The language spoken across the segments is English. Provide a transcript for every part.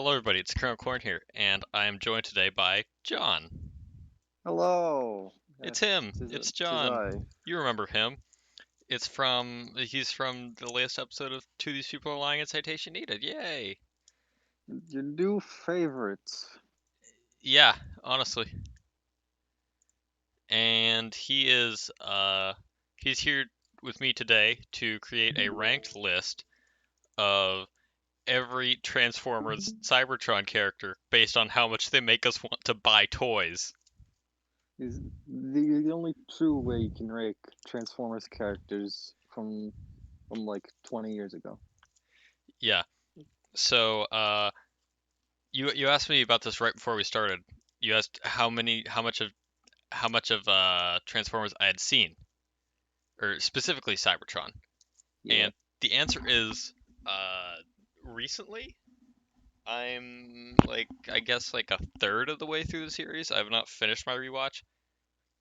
Hello, everybody. It's Colonel Corn here, and I am joined today by John. Hello. It's Yes, him. It's tis John. I. You remember him? He's from the latest episode of To These People Are Lying and Citation Needed. Yay! Your new favorite. Yeah, honestly. And he's here with me today to create a ranked list of every Transformers Cybertron character based on how much they make us want to buy toys. Is the only true way you can rank Transformers characters from like 20 years ago. Yeah. So, you asked me about this right before we started. You asked how much of Transformers I had seen, or specifically Cybertron, Yeah. and the answer is uh recently. I'm like I guess like a third of the way through the series. I have not finished my rewatch,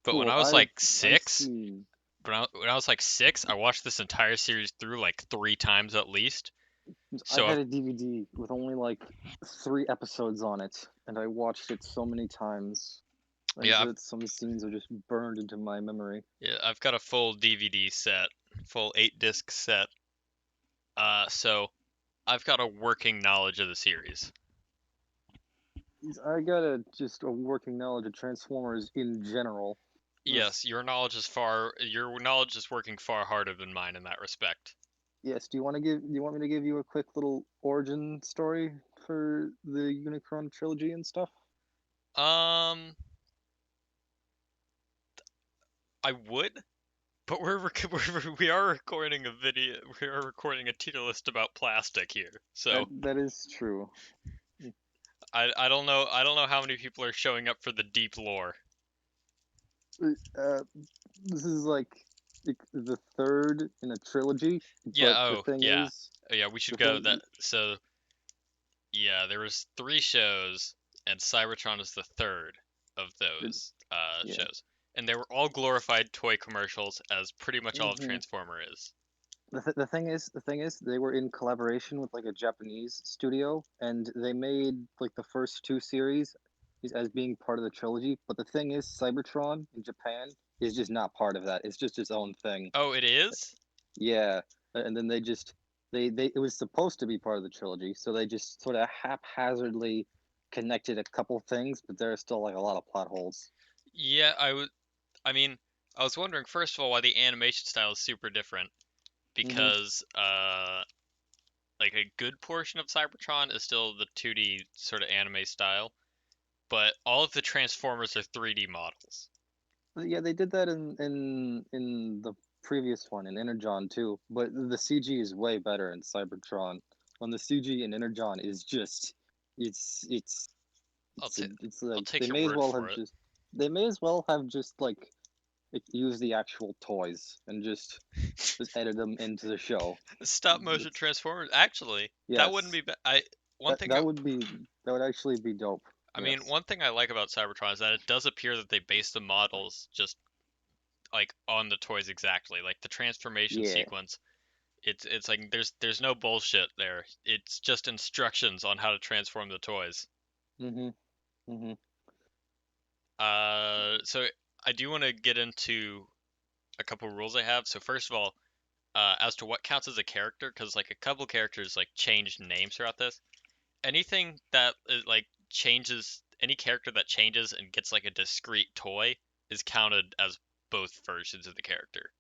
but when Cool. I was I've like I've six, seen when I was like six, I watched this entire series through like three times at least. I So had a DVD with only like 3 episodes on it, and I watched it so many times, and yeah, that some scenes are just burned into my memory. I've got a full DVD set, full 8 disc set. So I've got a working knowledge of the series. I got just a working knowledge of Transformers in general. Yes, your knowledge is working far harder than mine in that respect. Yes, do you want me to give you a quick little origin story for the Unicron trilogy and stuff? Um, I would, but we are recording a video. We are recording a tier list about plastic here, so That is true. I don't know how many people are showing up for the deep lore. Uh, this is like the third in a trilogy, Yeah. but Oh, yeah. Oh, yeah. We should the go that. thing, So yeah, there was three shows, and Cybertron is the third of the, those yeah. shows, and they were all glorified toy commercials, as pretty much all of hmm Transformer is. the thing is, they were in collaboration with like a Japanese studio, and they made like the first two series as being part of the trilogy. But the thing is, Cybertron in Japan is just not part of that. It's just its own thing. Oh, it is? Yeah, and then they it was supposed to be part of the trilogy, so they just sort of haphazardly connected a couple things, but there are still like a lot of plot holes. Yeah, I mean, I was wondering first of all why the animation style is super different hmm because like a good portion of Cybertron is still the 2D sort of anime style, but all of the Transformers are 3D models. Yeah, they did that in the previous one in Energon too, but the CG is way better in Cybertron. When the CG in Energon is just, it's it's I'll it's ta it's I'll like take your word for it. they may as well have just like use the actual toys and just edit them into the show. Stop motion It's, Transformers. Actually, that wouldn't yes, be bad. I one thing I, that would actually be dope. I mean, Yes. one thing I like about Cybertron is that it does appear that they base the models just like on the toys exactly. Like the transformation Yeah. sequence, it's like there's no bullshit there. It's just instructions on how to transform the toys. Mhm. Mhm. So I do want to get into a couple rules I have. So first of all, as to what counts as a character, because like a couple characters like changed names throughout this. Anything that is, like changes, any character that changes and gets like a discrete toy is counted as both versions of the character.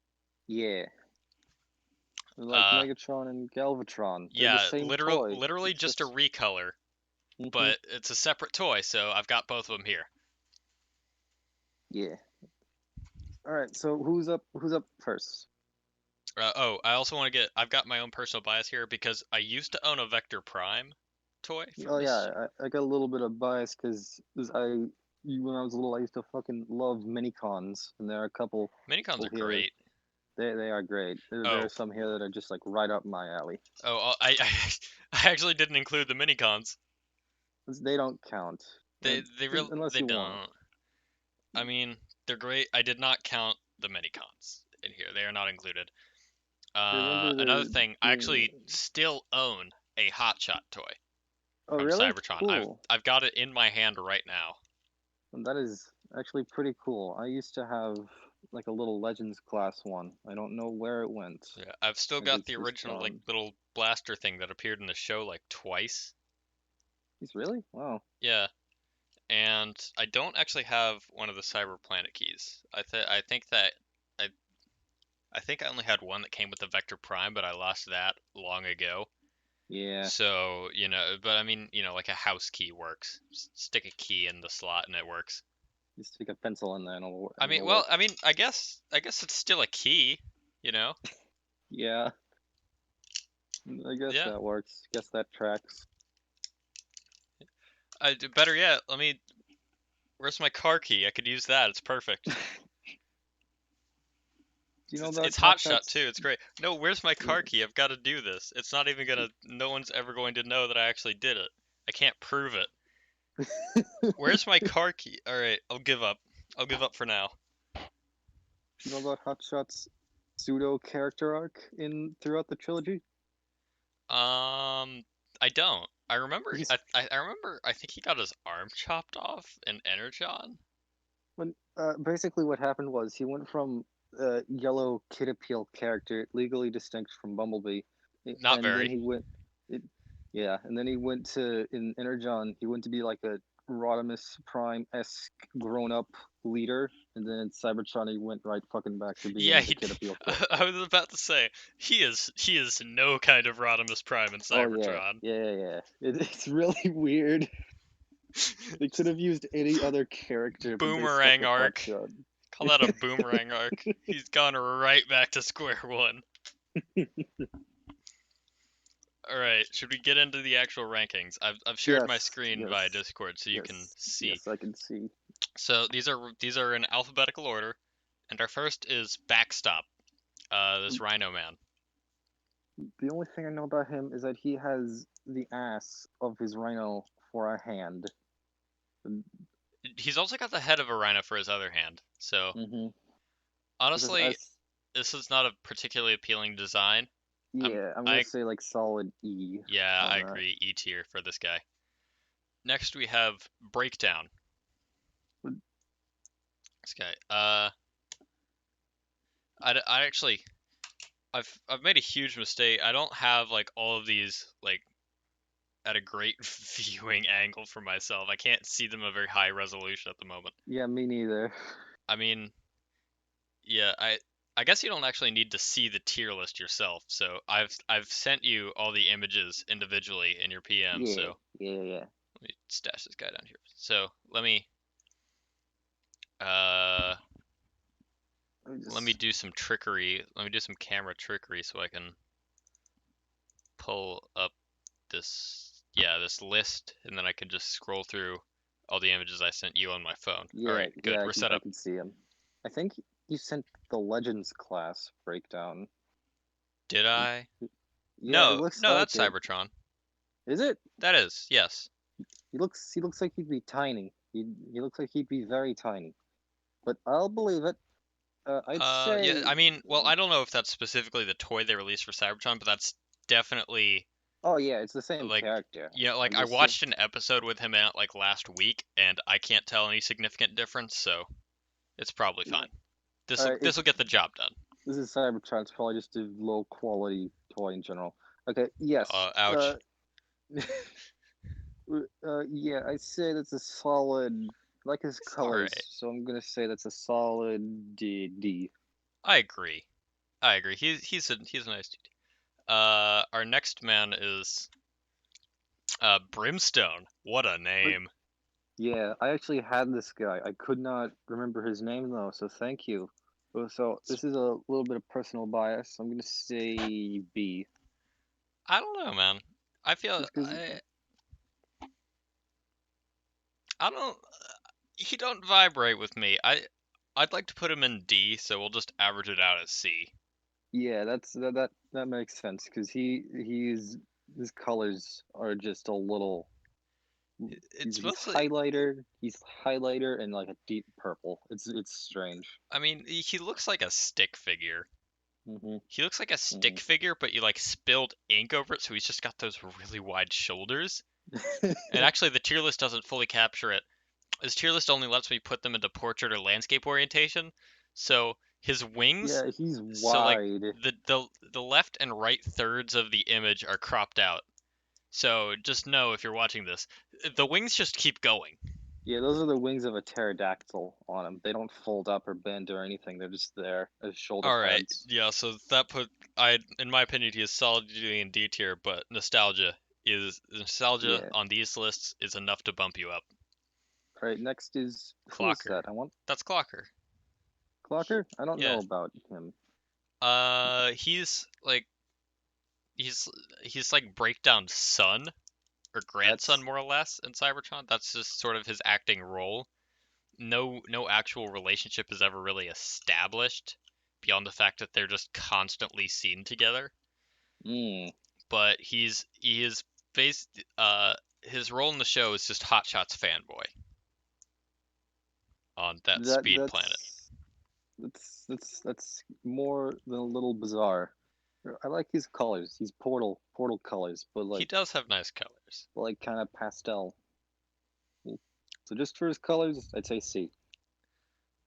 Yeah. Like Uh, Megatron and Galvatron, they're the yeah, same toy. literally It's just a just. recolor, Mhm. but it's a separate toy, so I've got both of them here. Yeah. All right. So who's up first? Oh, I also want to get. I've got my own personal bias here because I used to own a Vector Prime toy from Oh this. yeah, I got a little bit of bias because when I was little I used to fucking love minicons, and there are a Minicons couple are here that great. they are great. There are Oh, some here that are just like right up my alley. I actually didn't include the minicons. They don't count, unless They you want don't. I mean, they're great. I did not count the minicons in here. They are not included. to. Remember Another thing, I the actually still own a Hotshot toy. Oh, from really? Cybertron. I've Cool. I've got it in my hand right now. That is actually pretty cool. I used to have like a little Legends class one. I don't know where it went. Yeah, I've still Maybe got it's the just original like gone. little blaster thing that appeared in the show like twice. He's really? Wow. Yeah, and I don't actually have one of the Cyber Planet keys. I think that I I think I only had one that came with the Vector Prime, but I lost that long ago. Yeah. So, but I mean, like a house key works. Stick a key in the slot and it works. You stick a pencil in there I and mean, it'll well, work. I guess it's still a key, you know? Yeah. I guess Yeah. that works. Guess that tracks. Better yet, where's my car key? I could use that. It's perfect. Do you know It's about it's Hot hot shot Shots? too. It's great. No, where's my Yeah. car key? I've got to do this. It's not even gonna. No one's ever going to know that I actually did it. I can't prove it. Where's my car key? All right, I'll give up. I'll give up for now. Do you know about Hot Shots' pseudo character arc in throughout the trilogy? I don't. I remember. He's I remember. I think he got his arm chopped off in Energon. when basically what happened was he went from yellow Kid Appeal character, legally distinct from Bumblebee, Not and then very. he went, it, yeah, and then he went to in Energon. He went to be like a Rodimus Prime esque grown up leader, and then in Cybertron he went right fucking back to Yeah, being the Kid Appeal kid. I was about to say he is no kind of Rodimus Prime in Oh yeah, Cybertron. yeah, yeah, yeah. It's really weird. They could have used any other character, but they stuck Boomerang with arc. Hotshot. Call that a boomerang arc. He's gone right back to square one. All right, should we get into the actual rankings? I've shared my Yes, screen via yes, Discord so you can yes, see. yes. I can see. So these are in alphabetical order, and our first is Backstop. This Rhino Man. The only thing I know about him is that he has the ass of his rhino for a hand. He's also got the head of a rhino for his other hand. So Mm-hmm. This is honestly, S. this is not a particularly appealing design. I'm Yeah, I'm gonna I say like solid E Yeah, I on that. agree. E tier for this guy. Next we have Breakdown. This guy. I actually I've made a huge mistake. I don't have like all of these like at a great viewing angle for myself. I can't see them at a very high resolution at the moment. Yeah, me neither. I mean, yeah, I guess you don't actually need to see the tier list yourself. So I've sent you all the images individually in your PM. So Yeah, yeah, yeah. let me stash this guy down here. So uh Let me let me just. do some trickery. Let me do some camera trickery so I can pull up this list, and then I can just scroll through all the images I sent you on my phone. All Yeah, right, good. yeah. We're set I up. can see him. I think you sent the Legends class breakdown. Did I? Yeah, it No, looks no, like that's it. Cybertron. Is it? That is, yes. He looks like he'd be tiny. He looks like he'd be very tiny. But I'll believe it. I'd Yeah, say. I mean, well, I don't know if that's specifically the toy they released for Cybertron, but that's definitely Oh yeah, it's the same like, character. like I'm I just saying. watched an episode with him out like last week, and I can't tell any significant difference, so it's probably fine. This All will right, this will get the job done. this is Cybertron. It's probably just a low quality toy in general. Okay. Yes. Ouch. Yeah, I'd say that's a solid. I like his It's all right. colors, so I'm gonna say that's a solid D. D. I agree. I agree. He's a nice dude. Our next man is Brimstone. What a But name. yeah, I actually had this guy. I could not remember his name though, so thank you. So this is a little bit of personal bias. I'm gonna say B, I don't know, man. I feel just because. I don't. He don't vibrate with me. I'd like to put him in D, so we'll just average it out as C. Yeah, that makes sense because he's his colors are just a little. He's It's he's mostly. highlighter. He's highlighter and like a deep purple. It's strange. I mean, he looks like a stick figure. Hmm. He looks like a Hmm. stick figure, but you like spilled ink over it, so he's just got those really wide shoulders. And actually, the tier list doesn't fully capture it. This tier list only lets me put them into portrait or landscape orientation. So his wings, Yeah, he's so like wide. the left and right thirds of the image are cropped out. So just know if you're watching this, the wings just keep going. Yeah, those are the wings of a pterodactyl on him. They don't fold up or bend or anything. They're just there as shoulder All right, pads. yeah. So that put in my opinion, he is solidly in D tier, but nostalgia Yeah. on these lists is enough to bump you up. All right, next is who is Clocker, that? I want that's Clocker. Clocker? I don't Yeah. know about him. He's like he's he's like Breakdown's son or grandson That's more or less in Cybertron. That's just sort of his acting role. No actual relationship is ever really established beyond the fact that they're just constantly seen together. mm, But he is based his role in the show is just Hotshot's fanboy on that that speed planet. that's more than a little bizarre. I like his colors. He's portal colors, but He does have nice colors. kind of pastel. So just for his colors, I'd say C.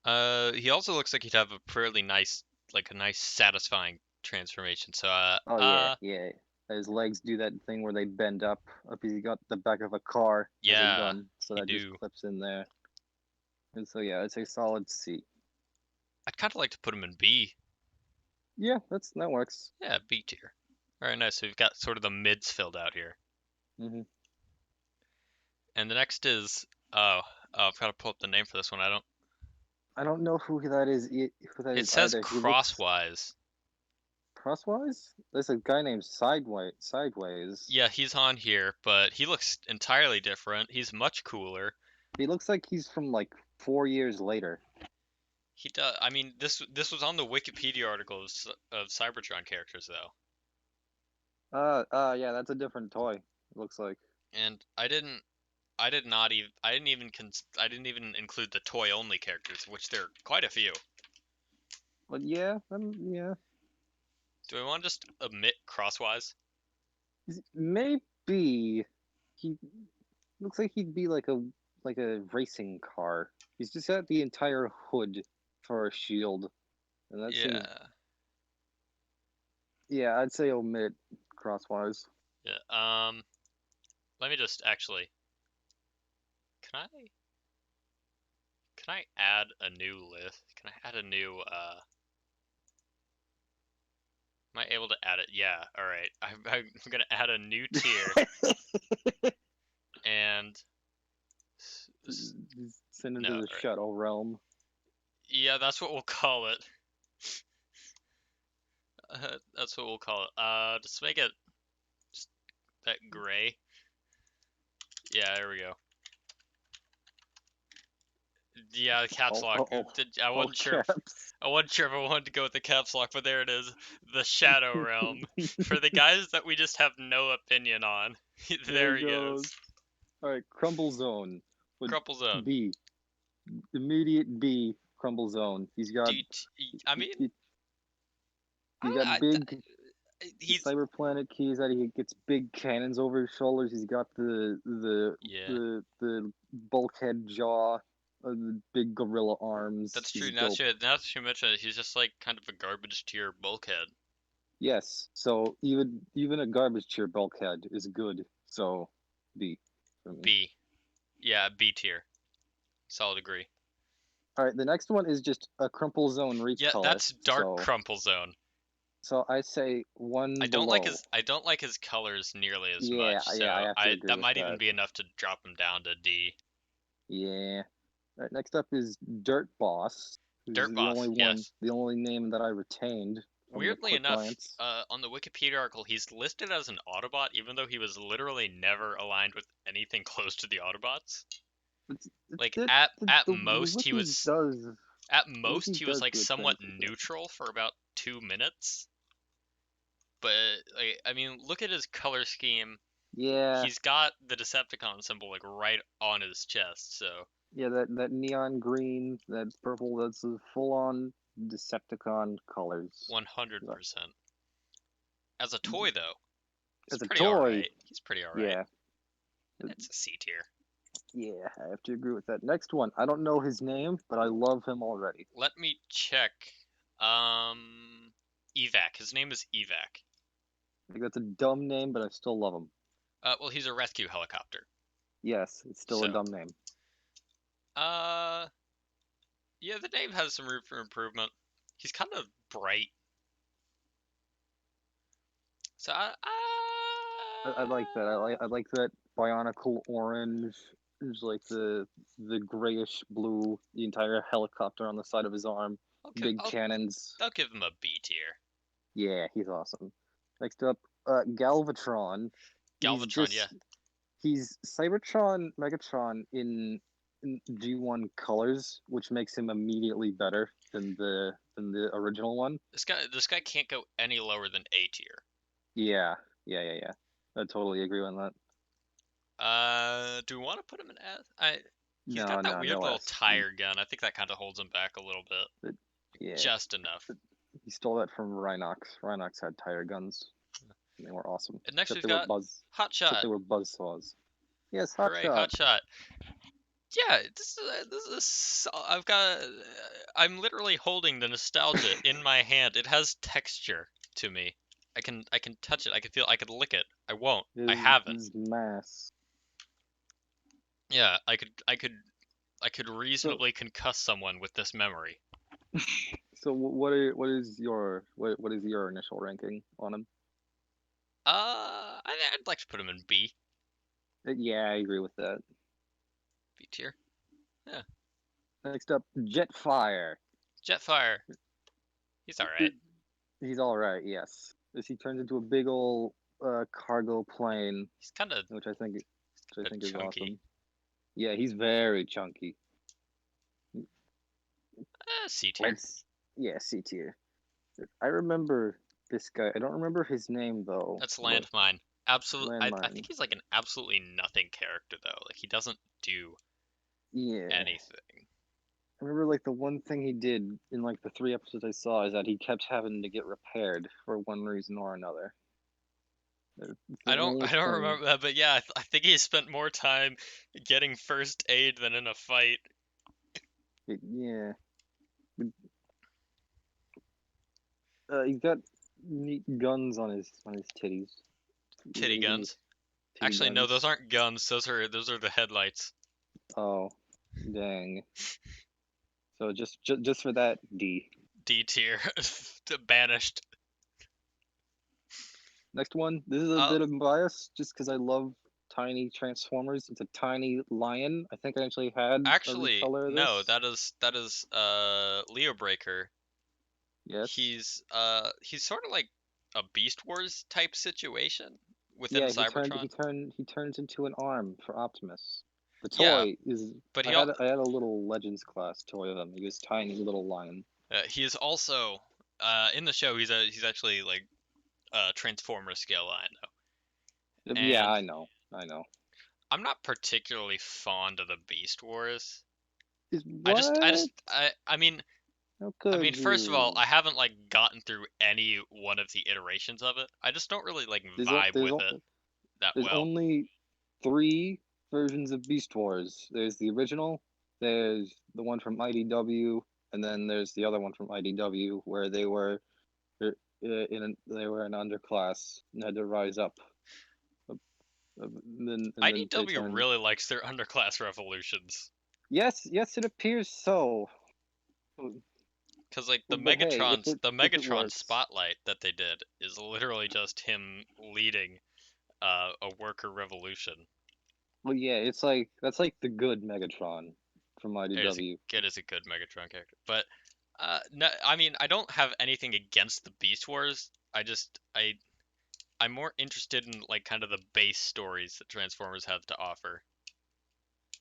He also looks like he'd have a fairly nice, like a nice satisfying transformation. So Oh yeah, yeah. His legs do that thing where they bend up. Up he's got the back of a car as a yeah, gun, so he that just do. clips in there. And so yeah, I'd say solid C. I'd kind of like to put him in B. Yeah, that works. Yeah, B tier. All right, nice. So we've got sort of the mids filled out here. hmm And the next is I've got to pull up the name for this one. I don't. I don't know who that is. Who that It is says either. He looks crosswise. crosswise. There's a guy named Sideways. Yeah, he's on here, but he looks entirely different. He's much cooler. He looks like he's from like 4 years later. He does. I mean, this was on the Wikipedia articles of Cybertron characters though, Yeah, that's a different toy. It looks like. and I didn't. I did not even. I didn't even include the toy only characters, which there are quite a few. But yeah, yeah. Do we want to just omit crosswise? Maybe he looks like he'd be like a racing car. He's just got the entire hood for a shield, and that seems. Yeah. Yeah, I'd say omit crosswise. Yeah. Let me just actually. Can I add a new list? Can I add a new Am I able to add it? Yeah. All right. I'm gonna add a new tier and Send no. into All the right. shadow realm. Yeah, that's what we'll call it. That's what we'll call it. Just make it just that gray. Yeah, there we go. Yeah, the caps Oh, lock. oh, oh, I all wasn't sure. caps. I wasn't sure if I wanted to go with the caps lock, but there it is. The Shadow Realm. For the guys that we just have no opinion on. There There he he goes. goes. All right, crumble zone. But Crumple Zone. B, immediate B, crumble zone. Do you I mean, He, I he's don't know. got big He's cyber planet keys that he gets big cannons over his shoulders. He's got yeah. the bulkhead jaw, the big gorilla arms. That's true. He's dope. Now that you mention it, he's just like kind of a garbage tier bulkhead. Yes, so even a garbage tier bulkhead is good. So B for me. B. Yeah, B tier. Solid agree. All right, the next one is just a crumple zone Yeah, recolor. that's Dark Crumple Zone. So I say one below. I don't like his colors nearly as Yeah, much, yeah, I so have to I agree that with might even that. be enough to drop him down to D. Yeah. All right, next up is Dirt Boss, who's Dirt Boss, yes. the only name that I retained from the Weirdly quick enough, glance. on the Wikipedia article, he's listed as an Autobot, even though he was literally never aligned with anything close to the Autobots. Like The, at the most wiki does he was like good somewhat things with it. neutral for about 2 minutes. But like, I mean, look at his color scheme. Yeah, He's got the Decepticon symbol like right on his chest, so yeah, that neon green, that purple, that's a full on Decepticon colors. 100%. As a toy though, he's As a pretty toy, alright. He's pretty alright. yeah. It's a C tier. Yeah, I have to agree with that. Next one. I don't know his name, but I love him already. Let me check. Evac. His name is Evac. I think that's a dumb name, but I still love him. Well, he's a rescue helicopter. Yes, it's still a So, dumb name. uh, yeah, the name has some room for improvement. He's kind of bright. So, I like that. I like that bionicle orange. There's like the grayish blue, the entire helicopter on the side of his arm, I'll give big I'll cannons. I'll give him a B tier. Yeah, he's awesome. Next up, Galvatron. He's Galvatron, yeah. just he's Cybertron, Megatron in G1 colors, which makes him immediately better than the original one. This guy can't go any lower than A tier. Yeah, yeah. I totally agree on that. Do we want to put him in S? He's No, got that no, weird no little S. tire gun. I think that kind of holds him back a little bit, But, yeah, just enough. he stole that from Rhinox. Rhinox had tire guns. And they were awesome. And next Except we've they were got except Hotshot. they were buzz saws. Yes, Hooray, Hotshot. Hotshot. Yeah, this is. I'm literally holding the nostalgia in my hand. It has texture to me. I can touch it. I can feel. I could lick it. I won't. I haven't. His mass. Yeah, I could So reasonably concuss someone with this memory. so what is what is your initial ranking on him? I'd like to put him in B. Yeah, I agree with that. B tier. Yeah. Next up, Jetfire. Jetfire. He's all right. He's all right. Yes, as he turns into a big old cargo plane, He's kind of which I think is chunky. awesome. Yeah, he's very chunky. C tier. Yeah, C tier. I remember this guy. I don't remember his name though. That's But Landmine. Absolute. I landmine. think he's like an absolutely nothing character though. Like he doesn't do Yeah, anything. I remember like the one thing he did in like the 3 episodes I saw is that he kept having to get repaired for one reason or another. It's the I don't. only I don't thing. remember that, but yeah, I think he spent more time getting first aid than in a fight. Yeah, he's got neat guns on his titties. Titty Little guns. titty Actually, no, guns. those aren't guns. Those are the headlights. Oh, dang. So just for that, D. D tier. Banished. Next one. This is a Uh, bit of bias, just because I love tiny Transformers. It's a tiny lion. I think I actually had a actually, recolor of no. this. That is Leo Breaker. Yes. He's sort of like a Beast Wars type situation within Yeah, Cybertron. he turns into an arm for Optimus. The Yeah, toy is but I had a little Legends class toy of him. He was tiny little lion. he is also in the show. He's actually like Transformer scale line though, Yeah, and I know. I'm not particularly fond of the Beast Wars. Is I just I what? just I mean How I could mean first of all you? I haven't like gotten through any one of the iterations of it. I just don't really like There's vibe with it that there's well. only three versions of Beast Wars. There's the original, there's the one from IDW, and then there's the other one from IDW where they were an underclass and had to rise up. And then they IDW turned. really likes their underclass revolutions. Yes, it appears so. Cause like the But hey, Megatrons, the if it Megatron works, spotlight that they did is literally just him leading a worker revolution. well, yeah, it's like that's like the good Megatron from IDW. It is a good Megatron character, but no, I mean I don't have anything against the Beast Wars. I'm more interested in like kind of the base stories that Transformers have to offer.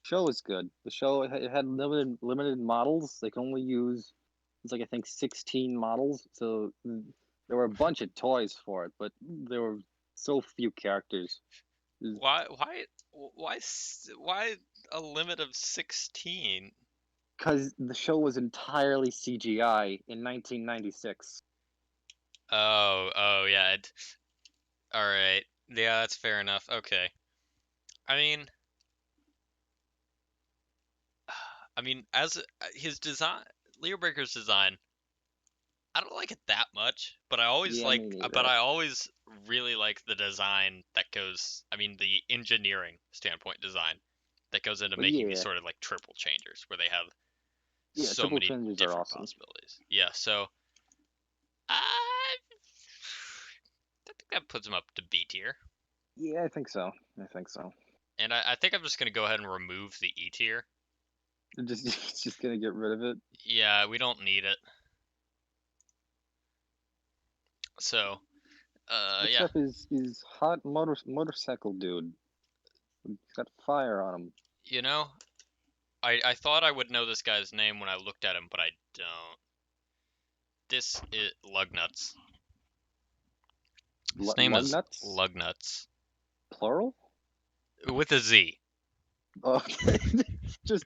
Show is good. The show it had limited models. They can only use it's like I think 16 models. So there were a bunch of toys for it, but there were so few characters. Why a limit of 16? Because the show was entirely CGI in 1996. Oh yeah. All right. Yeah, that's fair enough. Okay. I mean, as his design, Leo Breaker's design, I don't like it that much, but Yeah, me neither. I always really like the design that goes, the engineering standpoint design that goes into But making these yeah, sort of like triple changers where they have yeah, so triple many changes are different awesome. possibilities. Yeah, so I think that puts him up to B tier. Yeah, I think so. I think so. And I think I'm just gonna go ahead and remove the E tier. Just it's just gonna get rid of it. Yeah, we don't need it. So, Next yeah. up is hot motorcycle dude. He's got fire on him. You know, I thought I would know this guy's name when I looked at him, but I don't. This is Lugnuts. His name Lug is nuts, Lugnuts plural. with a Z. Okay, just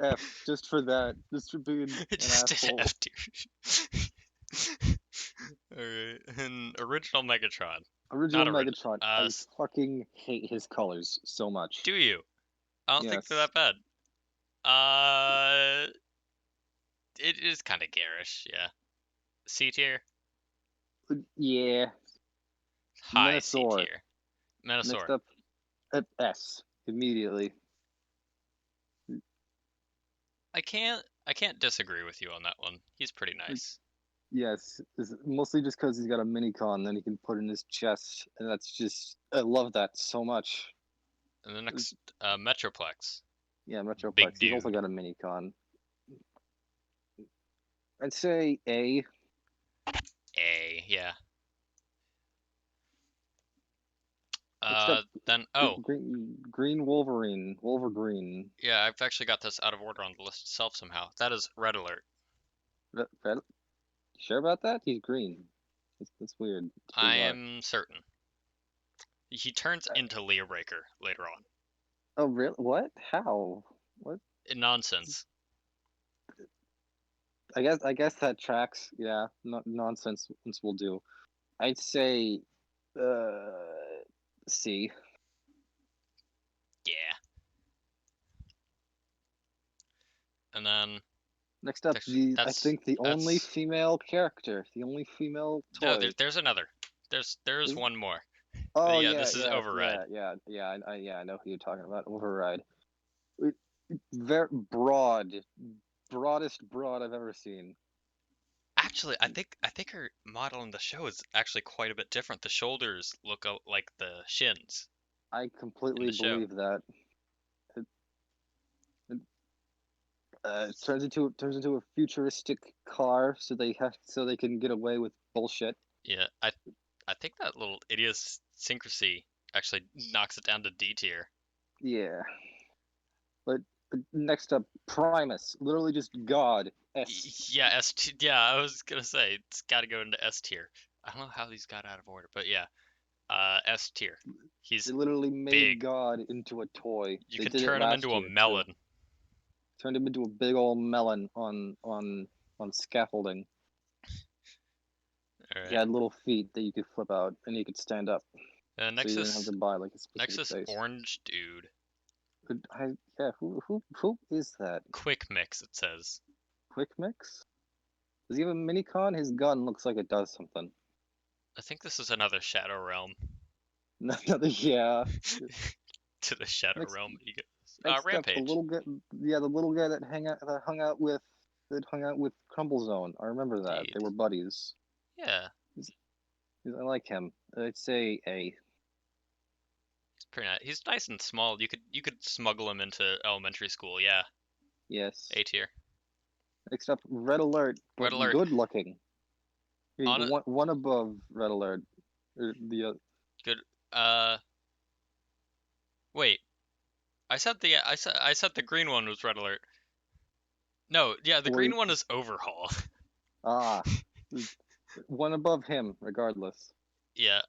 F, just for that, just for being an Just an asshole. F tier. Alright, and original Megatron. Original Not original. Megatron. I fucking hate his colors so much. Do you? I don't think they're Yes. that bad. Uh, it is kind of garish, yeah. C tier, Yeah. high C Minosaur. tier. Next Menosaur. up, S immediately. I can't disagree with you on that one. He's pretty nice. Yes, mostly just because he's got a mini con that he can put in his chest, and that's just I love that so much. And the next, Metroplex. Yeah, Metroplex. Big He's also dude. got a mini con. I'd say A. A, yeah. Next up, Then oh, green Wolverine. Wolverine. yeah, I've actually got this out of order on the list itself somehow. That is Red Alert. Red, sure about that? He's green. That's weird. It's I bizarre. am certain. He turns into Leo Breaker later on. Oh, really? What? How? What? Nonsense. I guess that tracks. Yeah, nonsense will do. I'd say uh C. Yeah. And then Next up, there's the I that's think the only that's female character, the only female no, toy. there's another. There's Is one more. Oh Yeah, yeah, this is yeah, Override. yeah, yeah, yeah. I know who you're talking about. Override. Very broad, broadest broad I've ever seen. Actually, I think her model in the show is actually quite a bit different. The shoulders look like the shins I in completely the show. believe that. It, it turns into a futuristic car, so they can get away with bullshit. Yeah, I think that little idiosyncrasy actually knocks it down to D tier. Yeah. But next up, Primus, literally just God. S. Yeah, yeah, I was gonna say it's got to go into S tier. I don't know how these got out of order, but yeah, S tier. They He's literally made big. God into a toy. You They can did it turn him last into a year too. melon. Turned him into a big old melon on scaffolding. All He right. had little feet that you could flip out, and he could stand up, so you didn't have Nexus to buy like a specific Nexus face. orange dude. Yeah, who is that? Quick mix it says. Quick Mix? Does he have a mini con? His gun looks like it does something. I think this is another Shadow Realm. Yeah. To the Shadow Next, Realm he goes. next up, the Rampage. little guy. Yeah, the little guy that hung out with Crumble Zone. I remember that. Indeed. They were buddies. Yeah, He's, I like him. I'd say A. he's pretty nice. He's nice and small. You could smuggle him into elementary school. Yeah, Yes. A tier. Next up, Red Alert, Red but Alert. good looking. On it. One above Red Alert. The Good. Uh, wait. I said the green one was Red Alert. No, yeah, the wait, green one is Overhaul. ah, one above him, regardless. Yeah.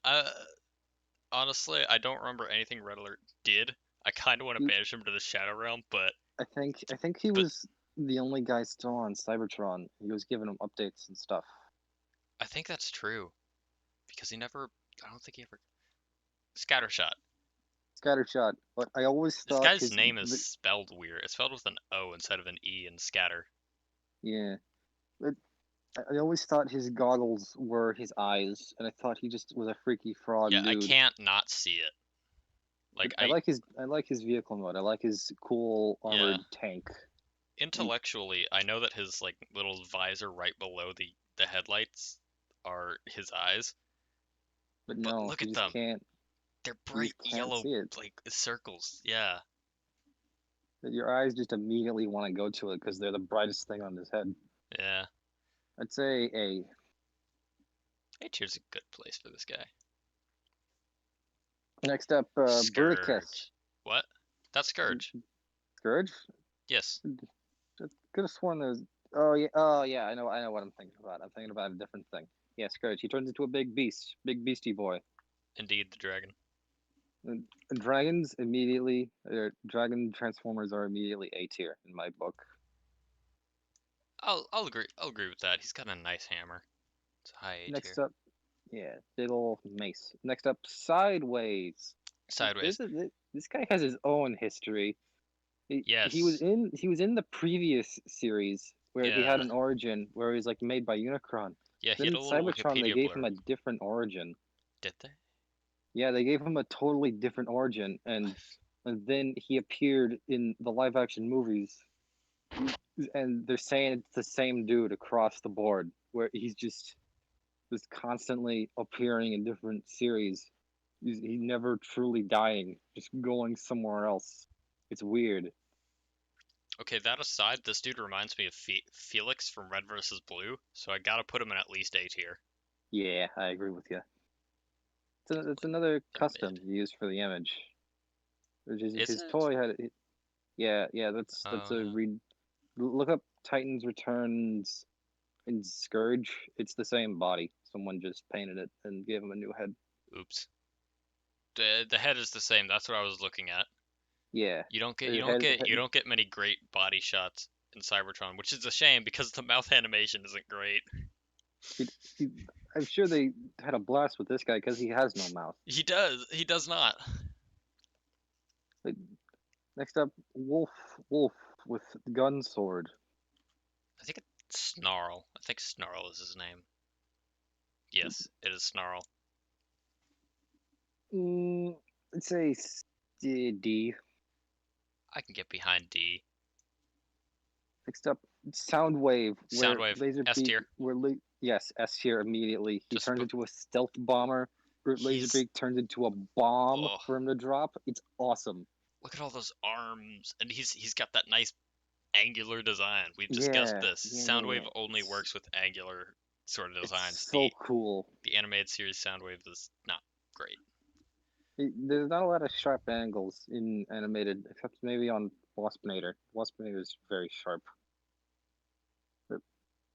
Honestly, I don't remember anything Red Alert did. I kind of want to He, banish him to the Shadow Realm, but I think he but was the only guy still on Cybertron. He was giving him updates and stuff. I think that's true because he never. I don't think he ever. Scattershot. Scattershot. But I always This thought guy's his name is spelled weird. It's spelled with an O instead of an E in scatter. yeah. But I always thought his goggles were his eyes, and I thought he just was a freaky frog Yeah, I dude. can't not see it. But Like I like his vehicle mode. I like his cool yeah. armored tank. Intellectually, I know that his like little visor right below the headlights are his eyes, But but no, look at them. They're you bright just can't yellow see it. like circles. Yeah. Your eyes just immediately want to go to it because they're the brightest thing on his head. Yeah. I'd say A. A tier's a good place for this guy. Next up, Bruticus. Scourge. What? That's Scourge. Scourge? Yes. Could have sworn there's. Oh yeah. I know what I'm thinking about. I'm thinking about a different thing. Yeah, Scourge. He turns into a big beast, big beastie boy. Indeed, the dragon. And dragons immediately. Dragon transformers are immediately A tier in my book. I'll agree. I'll agree with that. He's got a nice hammer. It's a high A tier. Next up, yeah, big ol' mace. Next up, Sideways. Sideways. This guy has his own history. He was Yes. in the previous series where he had Yeah. an origin where he was like made by Unicron. Yeah, he Then had in a little Cybertron they Wikipedia gave him blurb. a different origin. Did they? Yeah, they gave him a totally different origin, and then he appeared in the live action movies, and they're saying it's the same dude across the board, where he's just constantly appearing in different series. He's never truly dying, just going somewhere else. It's weird. Okay, that aside, this dude reminds me of Felix from Red vs. Blue, so I gotta put him in at least A tier. Yeah, I agree with you. It's another The custom mid. used for the image. Is His it? toy had it. Yeah. That's Oh a yeah. read. Look up Titans Returns in Scourge. It's the same body. Someone just painted it and gave him a new head. Oops. The head is the same. That's what I was looking at. Yeah, You don't get many great body shots in Cybertron, which is a shame because the mouth animation isn't great. he, he, I'm sure they had a blast with this guy because he has no mouth. He does not. But next up, Wolf with gun sword. I think it's Snarl. I think Snarl is his name. Yes, it is Snarl. Let's say D. I can get behind D. Next up, Soundwave, where Soundwave, S Laserbeak, tier. yes, S tier immediately. He Just turns into a stealth bomber. he's Laserbeak turns into a bomb oh, for him to drop. It's awesome. look at all those arms, and he's got that nice angular design. We've discussed Yeah, this. yeah. Soundwave only works with angular sort of designs. It's so cool. The animated series Soundwave is not great. There's not a lot of sharp angles in animated, except maybe on Waspinator. Waspinator is very sharp. But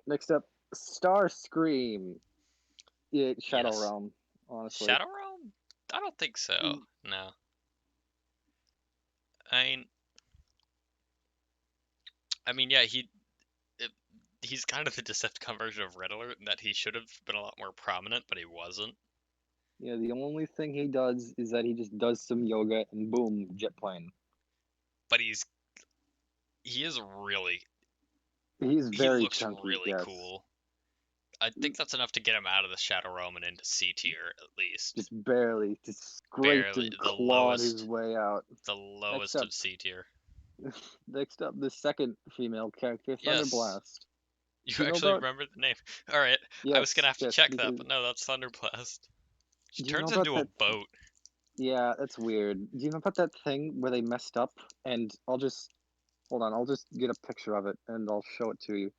next up, Starscream. Yeah, Shadow Yes. Realm, honestly. Shadow Realm? I don't think so. Mm, No. I mean, yeah, he's kind of the Decepticon version of Red Alert in that he should have been a lot more prominent, but he wasn't. Yeah, the only thing he does is that he just does some yoga and boom, jet plane. But he is really He's he very looks chunky, really yes. cool. I think that's enough to get him out of the Shadow Realm and into C tier at least. Just barely, just scraped Barely and clawed his way out. the Next lowest up, of C tier. next up, the second female character, Yes. Thunderblast. You Do you know actually about? remember the name. All right. I was gonna have to Yes, check that, because but no, that's Thunderblast. She do you know turns about into a that? boat. Yeah, that's weird. Do you know about that thing where they messed up? And I'll just hold on. I'll just get a picture of it and I'll show it to you.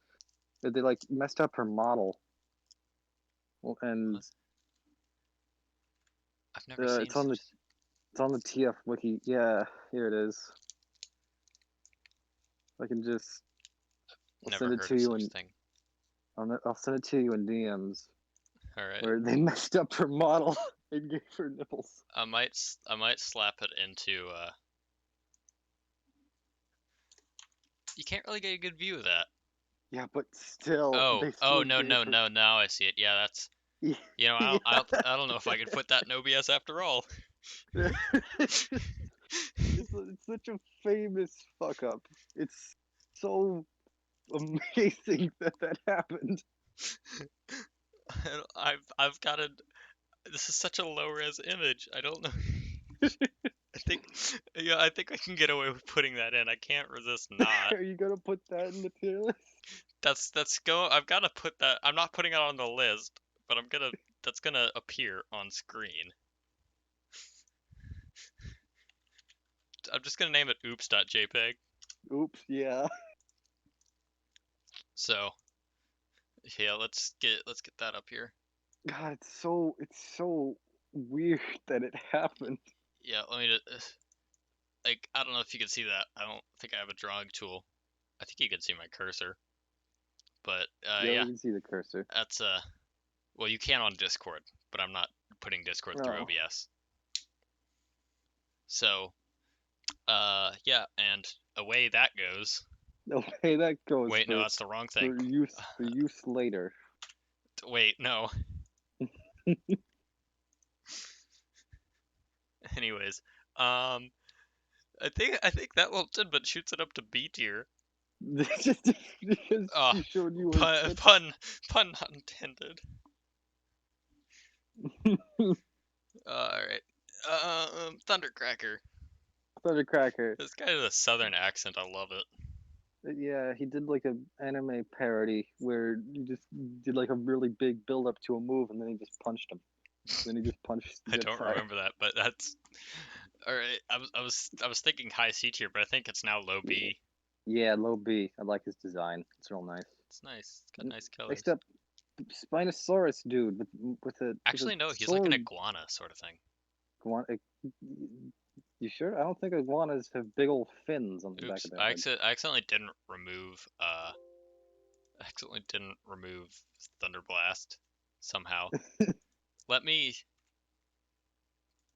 They like messed up her model, and What? I've never seen it's on such. the TF wiki. Yeah, here it is. I can just I'll Never send it heard to of you such and thing. I'll send it to you in DMs All right. where they messed up her model and gave her nipples. I might slap it into. You can't really get a good view of that. Yeah, but still, they Oh still no gave no her. no! Now I see it. Yeah, that's. Yeah, You know, yeah, I don't know if I could put that in OBS after all. It's such a famous fuck up. It's so amazing that that happened. I've got a. This is such a low res image. I don't know. I think, yeah, I think I can get away with putting that in. I can't resist not. Are you gonna put that in the tier list? That's go. I've got to put that. I'm not putting it on the list, but I'm gonna. That's gonna appear on screen. I'm just gonna name it oops.jpg. Oops, yeah. So yeah, let's get that up here. God, it's so weird that it happened. Yeah, let me just, like, I don't know if you can see that. I don't think I have a drawing tool. I think you can see my cursor, but Yeah, yeah, we can see the cursor. that's well, you can on Discord, but I'm not putting Discord through Oh, OBS. So yeah, and away that goes. okay, that goes Wait, no, that's the wrong thing. for use later. Wait, no. Anyways, I think that ultimate shoots it up to B tier. Just because Uh, she showed you her pun, tits. pun, pun not intended. All right. Thundercracker. Thundercracker. This guy has a southern accent. I love it. Yeah, he did like a anime parody where he just did like a really big build up to a move and then he just punched him. Then he just punched I the don't inside. remember that, but that's all right. I was thinking high C tier, but I think it's now low B. Yeah, low B. I like his design. It's real nice. It's nice. It's got nice Next colors. up, Spinosaurus dude with a Actually, no, he's like an sword. iguana sort of thing. You sure? I don't think iguanas have big old fins on the back Oops, of their head. I accidentally didn't remove Thunderblast somehow. Let me.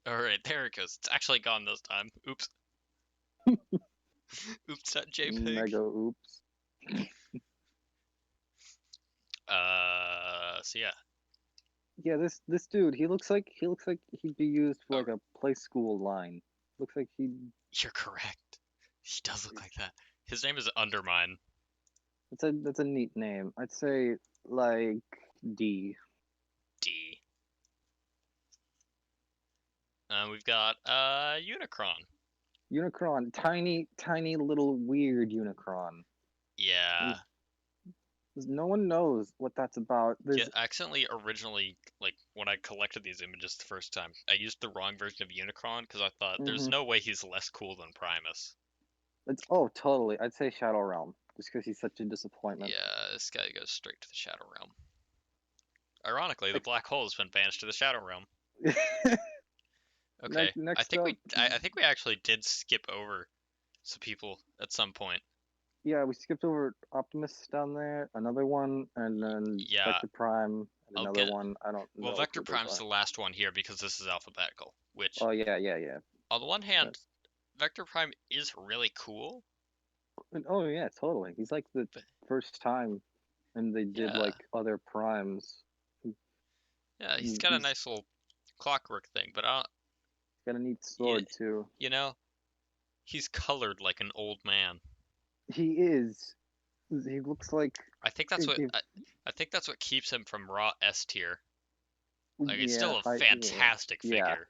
All right, there it goes. It's actually gone this time. Oops. Oops.jpg. Mega oops. So yeah. Yeah, this dude, he looks like he'd be used for Oh, like a play school line. Looks like he you're correct. He does look like that. His name is Undermine. that's a neat name. I'd say like D. D. We've got Unicron. Unicron, tiny little weird Unicron. Yeah. No one knows what that's about. Yeah, There's I accidentally originally, like, when I collected these images the first time, I used the wrong version of Unicron because I thought there's hmm no way he's less cool than Primus. it's oh totally. I'd say Shadow Realm just because he's such a disappointment. Yeah, this guy goes straight to the Shadow Realm. Ironically, the Like black hole has been banished to the Shadow Realm. Okay, next up, I think we actually did skip over some people at some point. yeah, we skipped over Optimus down there, another one, and then Yeah, Vector Prime, and I'll another get. one. I don't Well, know Vector who those Prime's are. the last one here because this is alphabetical. Which, Oh yeah. on the one That, hand, Vector Prime is really cool, oh yeah, totally. He's like the but first time, and they did yeah, like other primes. yeah, he's got a He's nice little clockwork thing. But got a neat you, sword too. you know, he's colored like an old man. He is. He looks like. I think that's what If, I think that's what keeps him from raw S tier. Like, it's yeah, still a yeah, fantastic yeah, figure.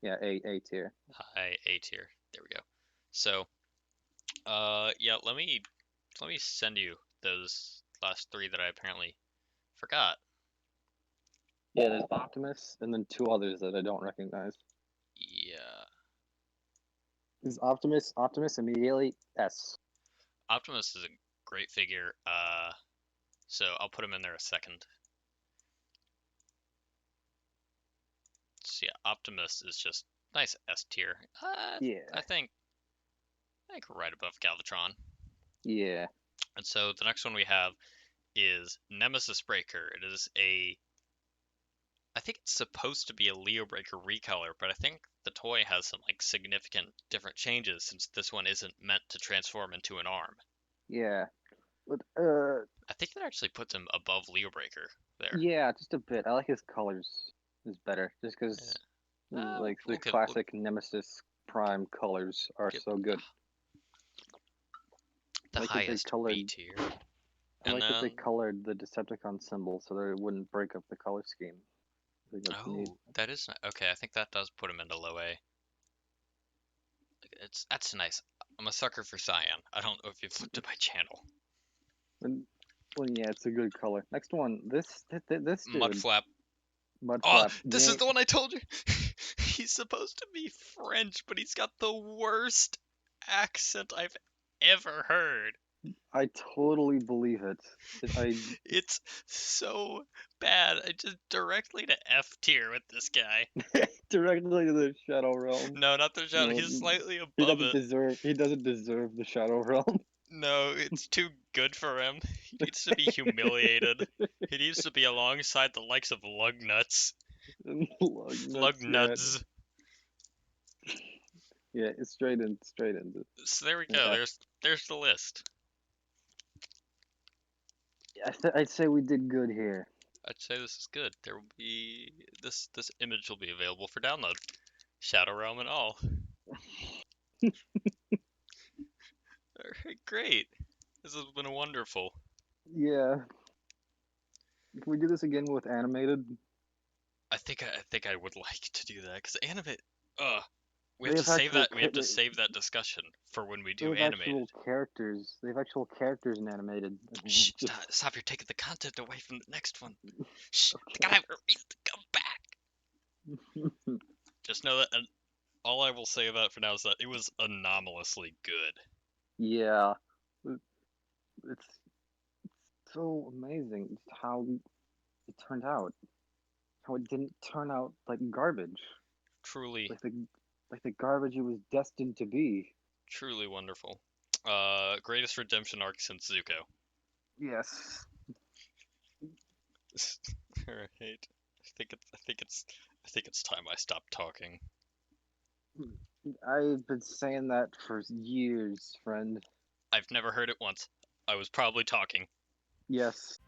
yeah. A tier. High A tier. There we go. So, yeah, let me send you those last three that I apparently forgot. Yeah, there's Optimus, and then two others that I don't recognize. Yeah, Is Optimus immediately S. Optimus is a great figure. So I'll put him in there a second. So yeah, Optimus is just nice S tier. Yeah, I think right above Galvatron. yeah. And so the next one we have is Nemesis Breaker. It is a I think it's supposed to be a Leo Breaker recolor, but I think the toy has some like significant different changes since this one isn't meant to transform into an arm. Yeah. But I think that actually puts him above Leo Breaker there. yeah, just a bit. I like his colors is better, just Yeah. because. Like the we'll classic Nemesis Prime colors are give so good. the I like that they highest B colored. tier. I And like that they then, colored the Decepticon symbol so that it wouldn't break up the color scheme. I think that's neat. oh, that is okay. I think that does put him into low A. That's nice. I'm a sucker for cyan. I don't know if you've looked at my channel. And, well, yeah, it's a good color. Next one, this dude, Mudflap. Oh, Mudflap. this is the one I told you. He's supposed to be French, but he's got the worst accent I've ever heard. I totally believe it. I It's so bad. I just directly to F tier with this guy. directly to the Shadow Realm. No, not the shadow. No, He's slightly he above doesn't it. deserve. He doesn't deserve the Shadow Realm. No, it's too good for him. He needs to be humiliated. He needs to be alongside the likes of Lugnuts. Lug nuts. Yeah, Lugnuts. yeah. It's straight in, straight into. So there we go. F. There's the list. I'd say we did good here. I'd say this is good. There will be this image will be available for download. Shadow Realm and all. Alright, great. This has been wonderful. Yeah. Can we do this again with animated? I think I would like to do that because animate. Uh, we have They to have save actual. that. We have to save that discussion for when we They do have animated. actual characters. They have actual characters in animated. Shh! Just Stop! You're taking the content away from the next one. Shh! I okay. gotta have a reason to come back. Just know that. And all I will say about it for now is that it was anomalously good. Yeah, it's so amazing how it turned out. How it didn't turn out like garbage, Truly, like the garbage it was destined to be. truly wonderful. Greatest redemption arc since Zuko. Yes. Alright. I think it's time I stop talking. I've been saying that for years, friend. I've never heard it once. I was probably talking. Yes.